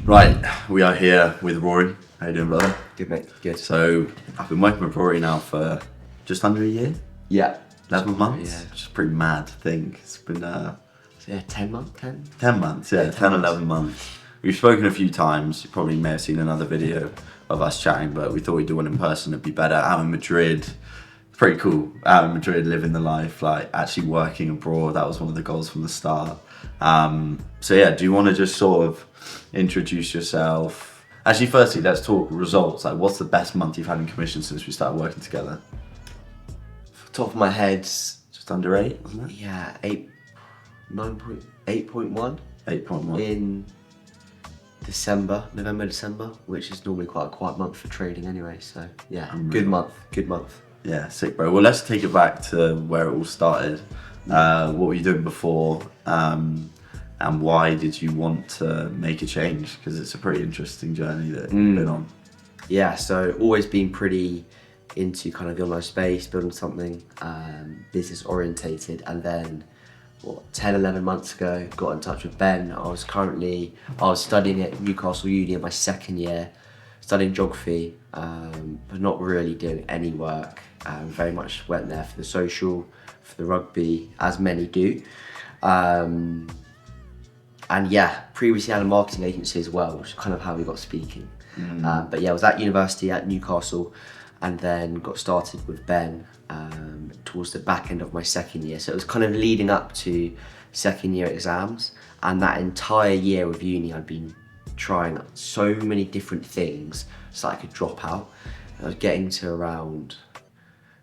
Right, we are here with Rory. How you doing, brother? Good, mate. Good. So, I've been working with Rory now for just under a year, Yeah. 11 months, Yeah. which is a pretty mad thing. It's been 10 months, 10? 10 months, yeah, 10, 11 months. We've spoken a few times. You probably may have seen another video of us chatting, but we thought we'd do one in person. It'd be better. Out in Madrid, pretty cool. Out in Madrid, living the life, like actually working abroad. That was one of the goals from the start. So yeah, do you want to just sort of introduce yourself? Actually, firstly, let's talk results. Like, what's the best month you've had in commission since we started working together? Off the top of my head, Just under 8, wasn't it? yeah, 8.1 8.1. in November, December, which is normally quite a quiet month for trading anyway. So yeah, good month. Yeah, sick, bro. Well, let's take it back to where it all started. What were you doing before? And why did you want to make a change? Because it's a pretty interesting journey that you've been on. Yeah, so always been pretty into kind of the online space, building something business orientated, and then 10, 11 months ago, got in touch with Ben. I was studying at Newcastle Uni in my second year, studying geography, but not really doing any work. Very much went there for the social, for the rugby, as many do. And yeah, previously had a marketing agency as well, which is kind of how we got speaking. But yeah, I was at university at Newcastle, and then got started with Ben towards the back end of my second year. So it was kind of leading up to second year exams, and that entire year of uni I'd been trying so many different things so I could drop out. I was getting to around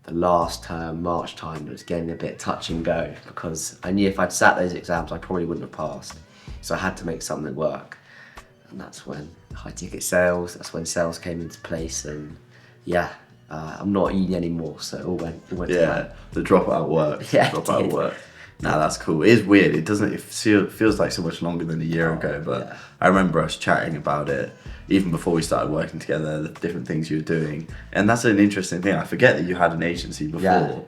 the last term, March time, it was getting a bit touch and go, because I knew if I'd sat those exams I probably wouldn't have passed. So I had to make something work. And that's when high ticket sales, that's when sales came into place, and yeah, I'm not at uni anymore, so it all went to plan. The dropout work. Yeah, Dropout work. Nah, that's cool. It is weird. It feels like so much longer than a year ago, but yeah. I remember us chatting about it even before we started working together, the different things you were doing. And that's an interesting thing. I forget that you had an agency before. Yeah.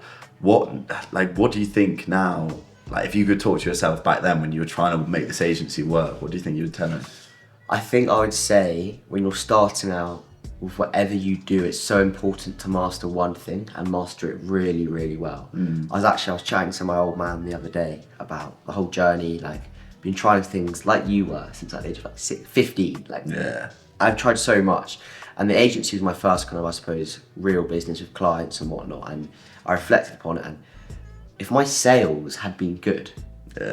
What do you think now? Like, if you could talk to yourself back then when you were trying to make this agency work, what do you think you would tell us? I think I would say when you're starting out with whatever you do, it's so important to master one thing and master it really, really well. I was chatting to my old man the other day about the whole journey, like been trying things like you were since like the age of 15. I've tried so much, and the agency was my first kind of, I suppose, real business with clients and whatnot, and I reflected upon it, and if my sales had been good,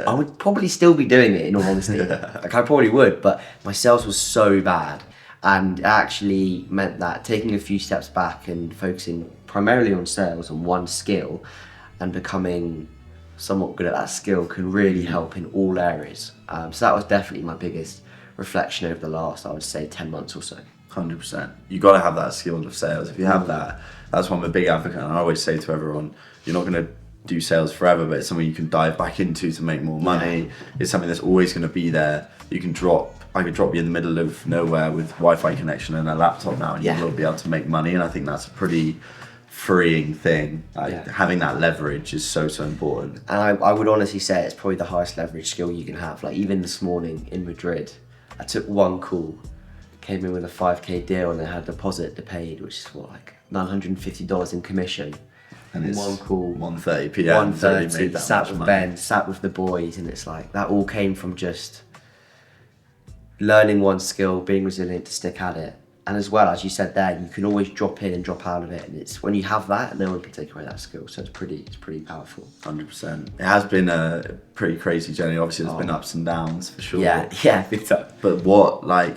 I would probably still be doing it, in all honesty. Like, I probably would, but my sales was so bad, and it actually meant that taking a few steps back and focusing primarily on sales and one skill and becoming somewhat good at that skill can really help in all areas. So that was definitely my biggest reflection over the last, I would say, 10 months or so. 100%. You got to have that skill of sales. If you have that, that's why I'm a big advocate. And I always say to everyone, you're not going to do sales forever, but it's something you can dive back into to make more money. Yeah. It's something that's always going to be there. I could drop you in the middle of nowhere with Wi-Fi connection and a laptop now, and you will be able to make money. And I think that's a pretty freeing thing. Having that leverage is so important. And I would honestly say it's probably the highest leverage skill you can have. Like, even this morning in Madrid, I took one call, came in with a 5k deal, and they had a deposit to paid, which is like $950 in commission. And it's one call, 1:30 p.m. 1:30, sat with Ben, sat with the boys, and it's like that all came from just learning one skill, being resilient to stick at it. And as well, as you said there, you can always drop in and drop out of it, and it's when you have that, no one can take away that skill. So it's pretty powerful. 100%. It has been a pretty crazy journey. Obviously, there's been ups and downs for sure. Yeah, big time. But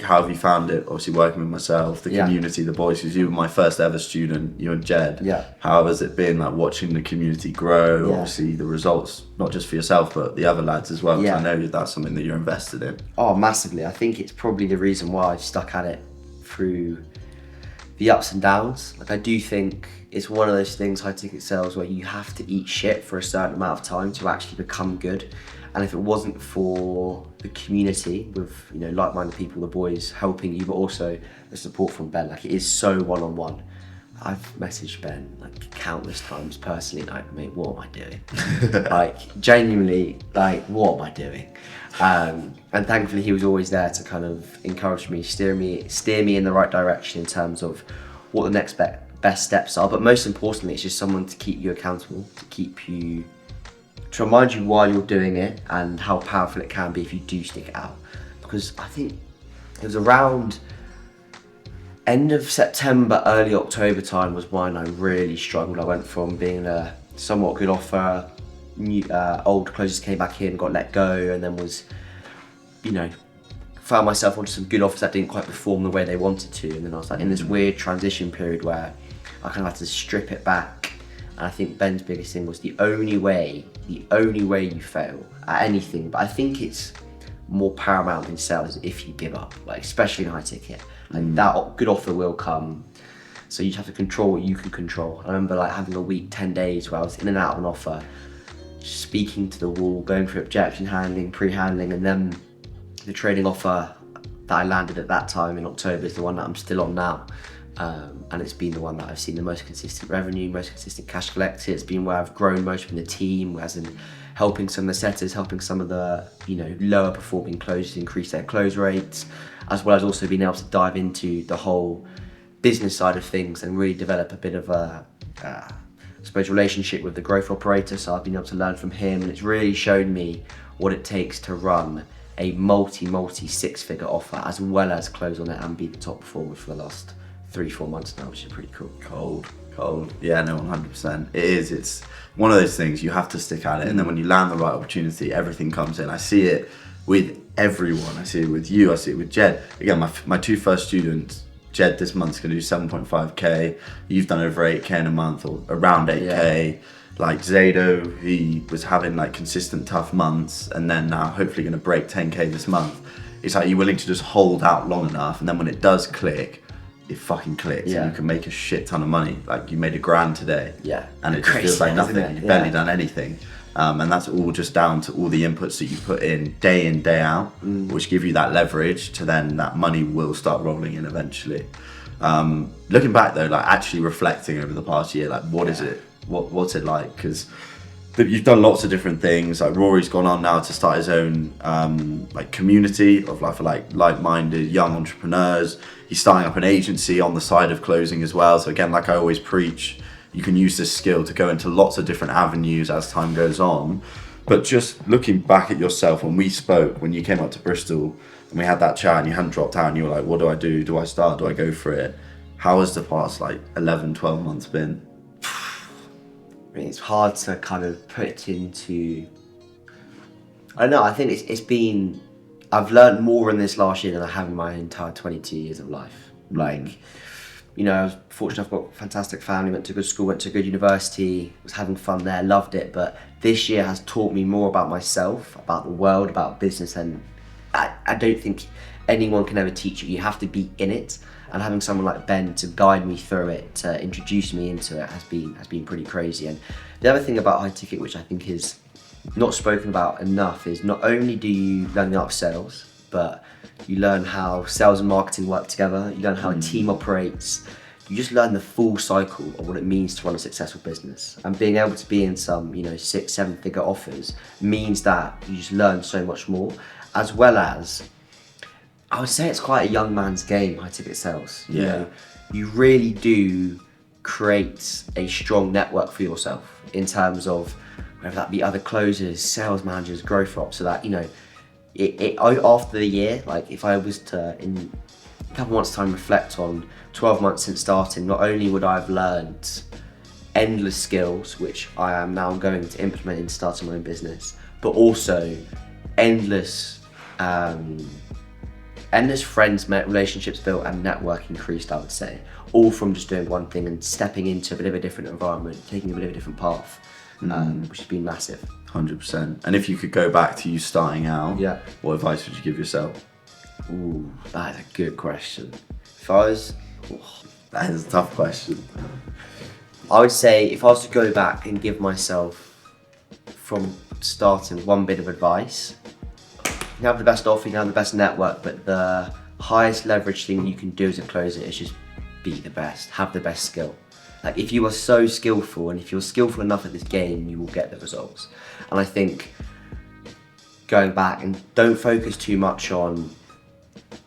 how have you found it? Obviously, working with myself, the community, the boys. Because you were my first ever student, you and Jed. Yeah. How has it been, like, watching the community grow? Obviously, the results, not just for yourself, but the other lads as well. Because I know that's something that you're invested in. Oh, massively. I think it's probably the reason why I've stuck at it through the ups and downs. Like, I do think it's one of those things, high ticket sales, where you have to eat shit for a certain amount of time to actually become good. And if it wasn't for the community with, like-minded people, the boys helping you, but also the support from Ben, like, it is so one-on-one. I've messaged Ben like countless times personally, like, mate, what am I doing? Like, genuinely, like, what am I doing? And thankfully he was always there to kind of encourage me, steer me in the right direction in terms of what the next best steps are. But most importantly, it's just someone to keep you accountable, to remind you why you're doing it and how powerful it can be if you do stick it out. Because I think it was around end of September, early October time was when I really struggled. I went from being a somewhat good offer, old closers came back in, got let go, and then was, found myself onto some good offers that didn't quite perform the way they wanted to. And then I was like in this weird transition period where I kind of had to strip it back. And I think Ben's biggest thing was the only way you fail at anything, but I think it's more paramount in sales if you give up, like especially in high ticket. Like that good offer will come, so you just have to control what you can control. I remember like having a week, 10 days where I was in and out of an offer, speaking to the wall, going through objection handling, pre-handling, and then the trading offer that I landed at that time in October is the one that I'm still on now. And it's been the one that I've seen the most consistent revenue, most consistent cash collected. It's been where I've grown most from the team, as in helping some of the setters, helping some of the lower performing closers increase their close rates, as well as also being able to dive into the whole business side of things and really develop a bit of a I suppose relationship with the growth operator. So I've been able to learn from him, and it's really shown me what it takes to run a multi six-figure offer, as well as close on it and be the top performer for the last 3-4 months now, which is pretty cool. Cold. Yeah, no, 100%. It is. It's one of those things, you have to stick at it, and then when you land the right opportunity, everything comes in. I see it with everyone. I see it with you. I see it with Jed. Again, my two first students, Jed this month's going to do 7.5k. You've done over 8k in a month, or around 8k. Yeah. Like Zado, he was having like consistent tough months, and then now hopefully going to break 10k this month. It's like you're willing to just hold out long enough, and then when it does click, it fucking clicks, and you can make a shit ton of money. Like you made $1,000 today, and it just feels like nothing. You've barely done anything, and that's all just down to all the inputs that you put in, day out, which give you that leverage to then that money will start rolling in eventually. Looking back though, like actually reflecting over the past year, like what is it? What's it like? Because you've done lots of different things. Like Rory's gone on now to start his own like community of like-minded young entrepreneurs. He's starting up an agency on the side of closing as well. So again, like I always preach, you can use this skill to go into lots of different avenues as time goes on. But just looking back at yourself, when we spoke, when you came up to Bristol and we had that chat and you hadn't dropped out and you were like, what do I do? Do I start? Do I go for it? How has the past like 11, 12 months been? I mean, it's hard to kind of put it into, I don't know, I think it's been, I've learned more in this last year than I have in my entire 22 years of life. Like, I was fortunate, I've got a fantastic family, went to good school, went to a good university, was having fun there, loved it. But this year has taught me more about myself, about the world, about business, and I don't think anyone can ever teach you. You have to be in it. And having someone like Ben to guide me through it, to introduce me into it, has been pretty crazy. And the other thing about high ticket, which I think is not spoken about enough, is not only do you learn the art of sales, but you learn how sales and marketing work together. You learn how a team operates. You just learn the full cycle of what it means to run a successful business. And being able to be in some 6-7-figure offers means that you just learn so much more, as well as, I would say it's quite a young man's game, high ticket sales. You really do create a strong network for yourself in terms of whether that be other closers, sales managers, growth ops, so that after the year, like if I was to in a couple months' time reflect on 12 months since starting, not only would I have learned endless skills, which I am now going to implement in starting my own business, but also endless friends met, relationships built, and network increased, I would say. All from just doing one thing and stepping into a bit of a different environment, taking a bit of a different path, which has been massive. 100%. And if you could go back to you starting out, what advice would you give yourself? Ooh, that is a good question. That is a tough question. I would say if I was to go back and give myself from starting one bit of advice, you have the best offer, you have the best network, but the highest leverage thing you can do as a closer is just be the best, have the best skill. Like if you are so skillful, and if you're skillful enough at this game, you will get the results. And I think going back, and don't focus too much on,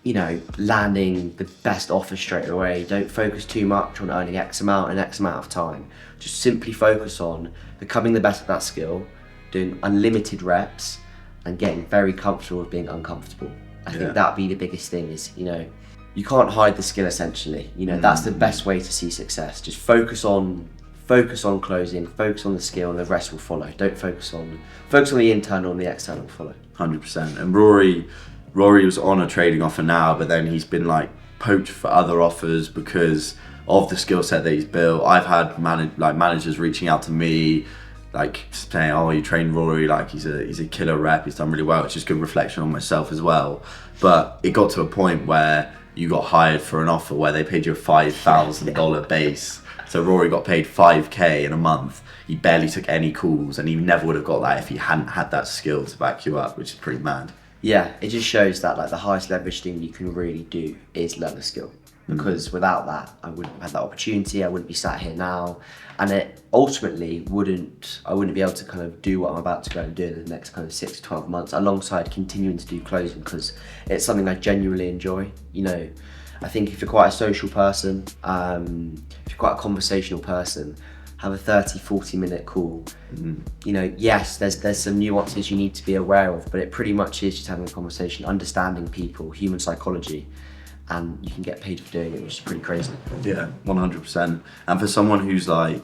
you know, landing the best offer straight away. Don't focus too much on earning X amount in X amount of time. Just simply focus on becoming the best at that skill, doing unlimited reps, and getting very comfortable with being uncomfortable. I think that'd be the biggest thing is, you know, you can't hide the skill essentially. You know, that's the best way to see success. Just focus on closing, focus on the skill, and the rest will follow. Don't focus on the internal, and the external will follow. 100%. And Rory was on a trading offer now, but then he's been like poached for other offers because of the skill set that he's built. I've had managers reaching out to me, like saying, "Oh, you trained Rory, like he's a killer rep. He's done really well." It's just good reflection on myself as well. But it got to a point where you got hired for an offer where they paid you a $5,000 base. So Rory got paid $5K in a month. He barely took any calls, and he never would have got that if he hadn't had that skill to back you up, which is pretty mad. Yeah, it just shows that like the highest leverage thing you can really do is learn a skill. Because without that, I wouldn't have had that opportunity. I wouldn't be sat here now, and it ultimately I wouldn't be able to kind of do what I'm about to go and do in the next kind of 6 to 12 months, alongside continuing to do closing, because it's something I genuinely enjoy. You know, I think if you're quite a social person, if you're quite a conversational person, have a 30-40 minute call. You know, yes, there's some nuances you need to be aware of, but it pretty much is just having a conversation, understanding people, human psychology, and you can get paid for doing it, which is pretty crazy. Yeah, 100%. And for someone who's like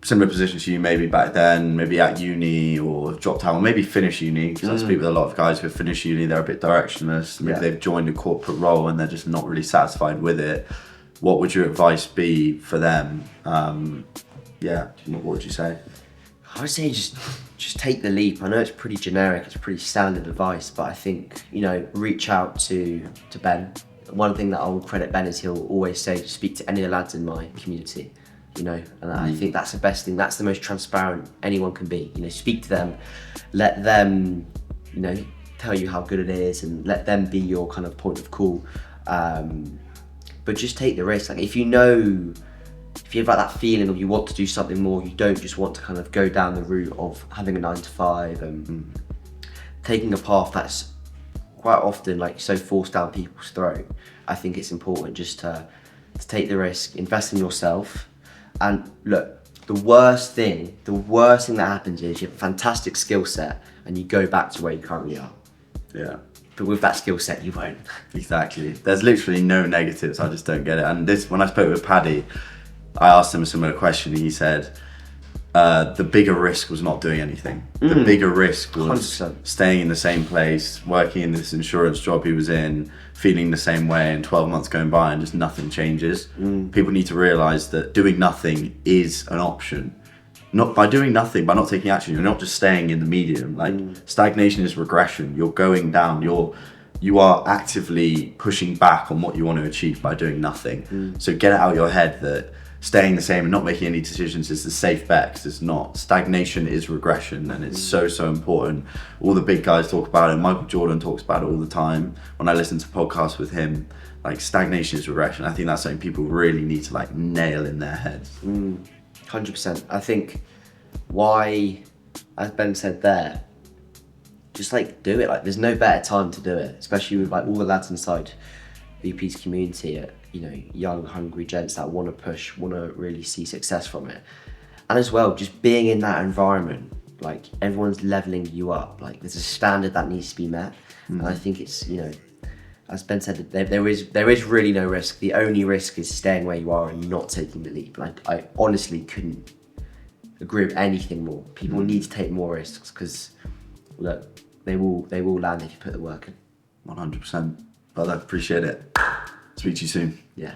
similar position to you, maybe back then, maybe at uni or dropped out, or maybe finished uni, because I speak with a lot of guys who have finished uni, they're a bit directionless, maybe they've joined a corporate role and they're just not really satisfied with it. What would your advice be for them? What would you say? I would say just take the leap. I know it's pretty generic, it's pretty standard advice, but I think, you know, reach out to Ben. One thing that I will credit Ben is he'll always say, speak to any of the lads in my community, you know, and I think that's the best thing. That's the most transparent anyone can be. You know, speak to them, let them, you know, tell you how good it is, and let them be your kind of point of call. But just take the risk. Like if you have like that feeling of you want to do something more, you don't just want to kind of go down the route of having a 9 to 5 and taking a path that's quite often like so forced down people's throat. I think it's important just to take the risk, invest in yourself. And look, the worst thing that happens is you have a fantastic skill set and you go back to where you currently are. Yeah. But with that skill set, you won't. Exactly. There's literally no negatives. I just don't get it. And when I spoke with Paddy, I asked him a similar question. He said, the bigger risk was not doing anything. The bigger risk was 100%. staying in the same place, working in this insurance job he was in, feeling the same way, and 12 months going by and just nothing changes. People need to realise that doing nothing is an option. Not by doing nothing, by not taking action, you're not just staying in the medium. Like stagnation is regression. You're going down. You are actively pushing back on what you want to achieve by doing nothing. So get it out of your head that staying the same and not making any decisions is the safe bet, because it's not. Stagnation is regression, and it's so important. All the big guys talk about it. Michael Jordan talks about it all the time. When I listen to podcasts with him, like stagnation is regression. I think that's something people really need to like nail in their heads. 100%. I think why, as Ben said there, just like do it. Like there's no better time to do it, especially with like all the lads inside VP's community, you know, young, hungry gents that want to push, want to really see success from it. And as well, just being in that environment, like everyone's leveling you up. Like there's a standard that needs to be met. And I think it's, you know, as Ben said, there is really no risk. The only risk is staying where you are and not taking the leap. Like I honestly couldn't agree with anything more. People need to take more risks, because look, they will land if you put the work in. 100%. Brother, appreciate it. Speak to you soon. Yeah.